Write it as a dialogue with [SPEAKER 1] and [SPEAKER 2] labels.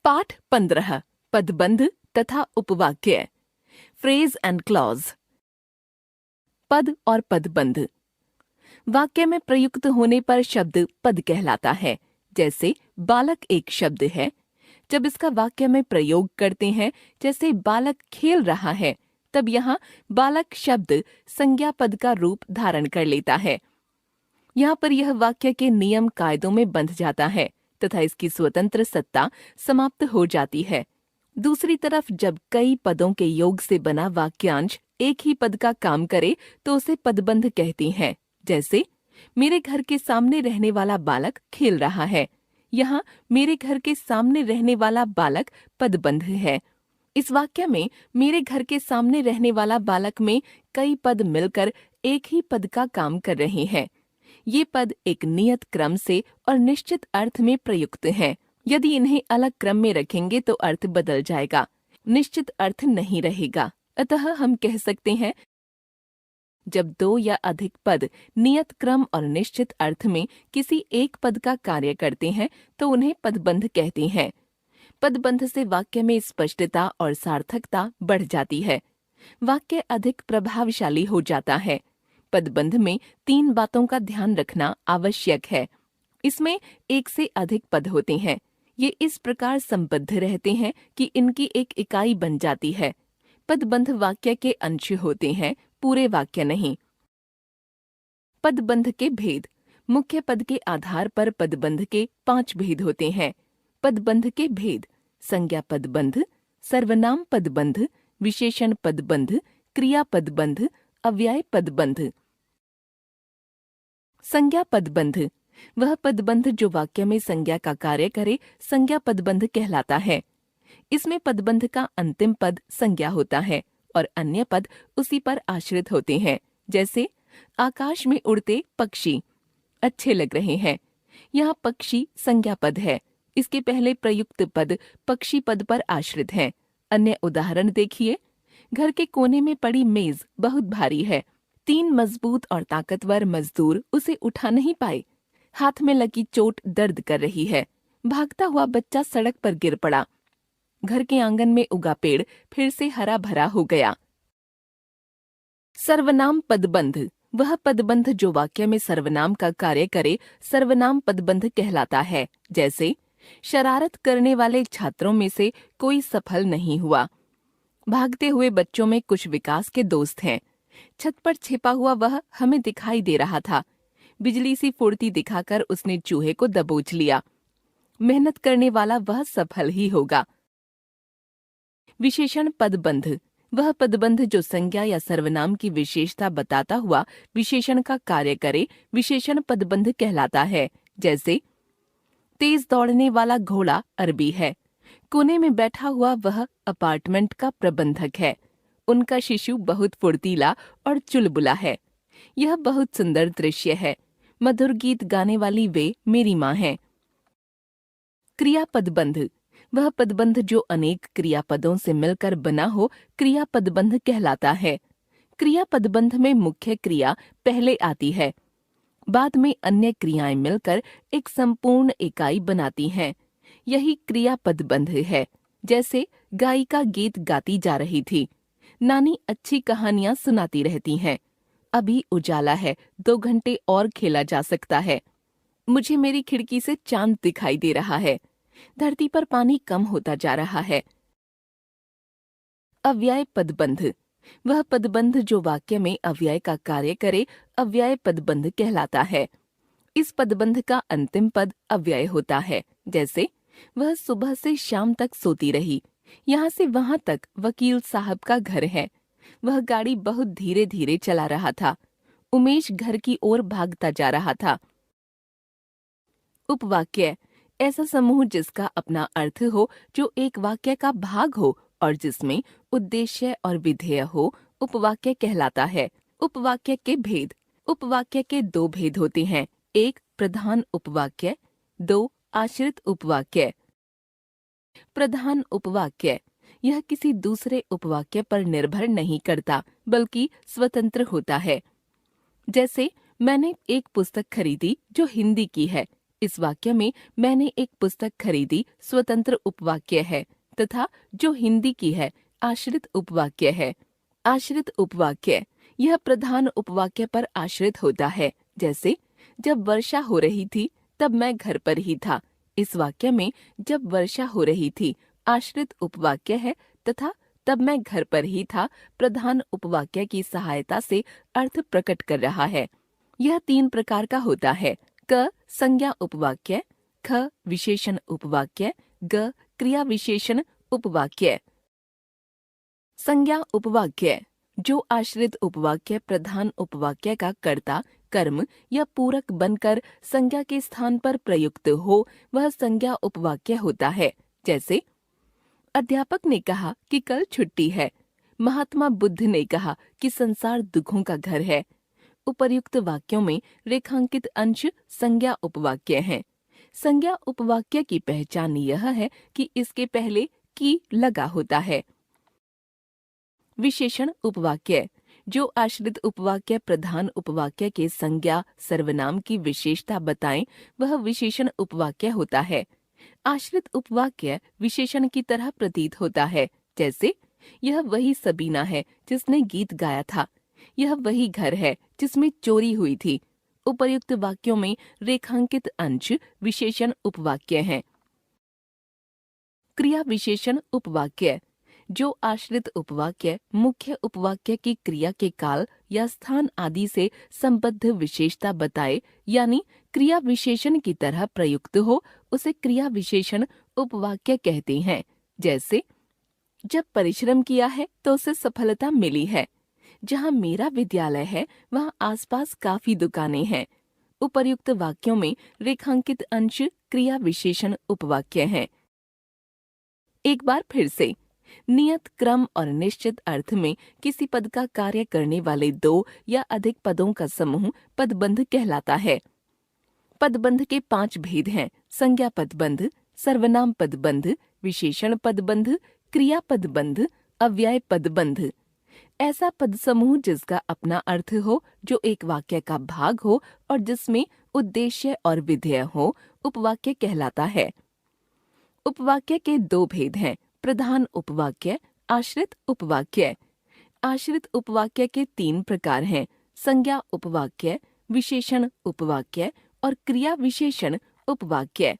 [SPEAKER 1] पाठ 15 पदबंध तथा उपवाक्य। Phrase and clause. पद और पदबंध। वाक्य में प्रयुक्त होने पर शब्द पद कहलाता है। जैसे बालक एक शब्द है। जब इसका वाक्य में प्रयोग करते हैं, जैसे बालक खेल रहा है, तब यहाँ बालक शब्द संज्ञा पद का रूप धारण कर लेता है। यहाँ पर यह वाक्य के नियम कायदों में बंध जाता है तथा इसकी स्वतंत्र सत्ता समाप्त हो जाती है। दूसरी तरफ जब कई पदों के योग से बना वाक्यांश एक ही पद का काम करे तो उसे पदबंध कहते हैं। जैसे मेरे घर के सामने रहने वाला बालक खेल रहा है। यहाँ मेरे घर के सामने रहने वाला बालक पदबंध है। इस वाक्य में मेरे घर के सामने रहने वाला बालक में कई पद मिलकर एक ही पद का काम कर रहे हैं। ये पद एक नियत क्रम से और निश्चित अर्थ में प्रयुक्त हैं। यदि इन्हें अलग क्रम में रखेंगे तो अर्थ बदल जाएगा, निश्चित अर्थ नहीं रहेगा। अतः हम कह सकते हैं, जब दो या अधिक पद नियत क्रम और निश्चित अर्थ में किसी एक पद का कार्य करते हैं तो उन्हें पदबंध कहते हैं। पदबंध से वाक्य में स्पष्टता और सार्थकता बढ़ जाती है। वाक्य अधिक प्रभावशाली हो जाता है। पदबंध में 3 बातों का ध्यान रखना आवश्यक है। इसमें एक से अधिक पद होते हैं। ये इस प्रकार संबद्ध रहते हैं कि इनकी एक इकाई बन जाती है। पदबंध वाक्य के अंश होते हैं, पूरे वाक्य नहीं। पदबंध के भेद। मुख्य पद के आधार पर पदबंध के 5 भेद होते हैं। पदबंध के भेद: संज्ञा पदबंध, सर्वनाम पदबंध, विशेषण पदबंध, क्रिया पदबंध, अव्यय पदबंध। संज्ञा पदबंध वह पदबंध जो वाक्य में संज्ञा का कार्य करे, संज्ञा पदबंध कहलाता है। इसमें पदबंध का अंतिम पद संज्ञा होता है और अन्य पद उसी पर आश्रित होते हैं। जैसे आकाश में उड़ते पक्षी अच्छे लग रहे हैं। यहाँ पक्षी संज्ञा पद है। इसके पहले प्रयुक्त पद पक्षी पद पर आश्रित है। अन्य उदाहरण देखिए। घर के कोने में पड़ी मेज बहुत भारी है। 3 मजबूत और ताकतवर मजदूर उसे उठा नहीं पाए। हाथ में लगी चोट दर्द कर रही है। भागता हुआ बच्चा सड़क पर गिर पड़ा। घर के आंगन में उगा पेड़ फिर से हरा भरा हो गया। सर्वनाम पदबंध वह पदबंध जो वाक्य में सर्वनाम का कार्य करे, सर्वनाम पदबंध कहलाता है। जैसे शरारत करने वाले छात्रों में से कोई सफल नहीं हुआ। भागते हुए बच्चों में कुछ विकास के दोस्त हैं। छत पर छिपा हुआ वह हमें दिखाई दे रहा था। बिजली सी फुर्ती दिखाकर उसने चूहे को दबोच लिया। मेहनत करने वाला वह सफल ही होगा। विशेषण पदबंध वह पदबंध जो संज्ञा या सर्वनाम की विशेषता बताता हुआ विशेषण का कार्य करे, विशेषण पदबंध कहलाता है। जैसे तेज दौड़ने वाला घोड़ा अरबी है। कोने में बैठा हुआ वह अपार्टमेंट का प्रबंधक है। उनका शिशु बहुत फुर्तीला और चुलबुला है। यह बहुत सुंदर दृश्य है। मधुर गीत गाने वाली वे मेरी माँ हैं। क्रिया पदबंध वह पदबंध जो अनेक क्रियापदों से मिलकर बना हो, क्रिया पदबंध कहलाता है। क्रिया पदबंध में मुख्य क्रिया पहले आती है, बाद में अन्य क्रियाएं मिलकर एक संपूर्ण इकाई बनाती हैं। यही क्रिया पदबंध है। जैसे गायिका गीत गाती जा रही थी। नानी अच्छी कहानियां सुनाती रहती हैं। अभी उजाला है, 2 घंटे और खेला जा सकता है। मुझे मेरी खिड़की से चांद दिखाई दे रहा है। धरती पर पानी कम होता जा रहा है। अव्यय पदबंध वह पदबंध जो वाक्य में अव्यय का कार्य करे, अव्यय पदबंध कहलाता है। इस पदबंध का अंतिम पद अव्यय होता है। जैसे वह सुबह से शाम तक सोती रही। यहाँ से वहां तक वकील साहब का घर है। वह गाड़ी बहुत धीरे धीरे चला रहा था। उमेश घर की ओर भागता जा रहा था। उपवाक्य ऐसा समूह जिसका अपना अर्थ हो, जो एक वाक्य का भाग हो और जिसमें उद्देश्य और विधेय हो, उपवाक्य कहलाता है। उपवाक्य के भेद। उपवाक्य के 2 भेद होते हैं। 1 प्रधान उपवाक्य, 2 आश्रित उपवाक्य। प्रधान उपवाक्य यह किसी दूसरे उपवाक्य पर निर्भर नहीं करता, बल्कि स्वतंत्र होता है। जैसे मैंने एक पुस्तक खरीदी जो हिंदी की है। इस वाक्य में मैंने एक पुस्तक खरीदी स्वतंत्र उपवाक्य है तथा जो हिंदी की है आश्रित उपवाक्य है। आश्रित उपवाक्य यह प्रधान उपवाक्य पर आश्रित होता है, जैसे जब वर्षा हो रही थी तब मैं घर पर ही था। इस वाक्य में जब वर्षा हो रही थी आश्रित उपवाक्य है तथा तब मैं घर पर ही था प्रधान उपवाक्य की सहायता से अर्थ प्रकट कर रहा है। यह 3 प्रकार का होता है। क संज्ञा उपवाक्य, ख विशेषण उपवाक्य, ग क्रिया विशेषण उपवाक्य। संज्ञा उपवाक्य जो आश्रित उपवाक्य प्रधान उपवाक्य का कर्ता, कर्म या पूरक बनकर संज्ञा के स्थान पर प्रयुक्त हो, वह संज्ञा उपवाक्य होता है। जैसे अध्यापक ने कहा कि कल छुट्टी है। महात्मा बुद्ध ने कहा कि संसार दुखों का घर है। उपर्युक्त वाक्यों में रेखांकित अंश संज्ञा उपवाक्य हैं। संज्ञा उपवाक्य की पहचान यह है कि इसके पहले की लगा होता है। विशेषण उपवाक्य जो आश्रित उपवाक्य प्रधान उपवाक्य के संज्ञा सर्वनाम की विशेषता बताएं, वह विशेषण उपवाक्य होता है। आश्रित उपवाक्य विशेषण की तरह प्रतीत होता है, जैसे यह वही सबीना है जिसने गीत गाया था, यह वही घर है जिसमें चोरी हुई थी। उपर्युक्त वाक्यों में रेखांकित अंश विशेषण उपवाक्य हैं। क्रिया विशेषण उपवाक्य जो आश्रित उपवाक्य मुख्य उपवाक्य की क्रिया के काल या स्थान आदि से संबद्ध विशेषता बताए, यानी क्रिया विशेषण की तरह प्रयुक्त हो, उसे क्रिया विशेषण उपवाक्य कहते हैं। जैसे जब परिश्रम किया है तो उसे सफलता मिली है। जहाँ मेरा विद्यालय है वहाँ आसपास काफी दुकानें हैं। उपर्युक्त वाक्यों में रेखांकित अंश क्रिया विशेषण उपवाक्य हैं। एक बार फिर से, नियत क्रम और निश्चित अर्थ में किसी पद का कार्य करने वाले 2 या अधिक पदों का समूह पदबंध कहलाता है। पदबंध के 5 भेद हैं: संज्ञा पदबंध, सर्वनाम पदबंध, विशेषण पदबंध, क्रिया पदबंध, अव्यय पदबंध। ऐसा पद समूह जिसका अपना अर्थ हो, जो एक वाक्य का भाग हो और जिसमें उद्देश्य और विधेय हो, उपवाक्य कहलाता है। उपवाक्य के 2 भेद हैं: प्रधान उपवाक्य, आश्रित उपवाक्य। आश्रित उपवाक्य के 3 प्रकार हैं: संज्ञा उपवाक्य, विशेषण उपवाक्य और क्रिया विशेषण उपवाक्य।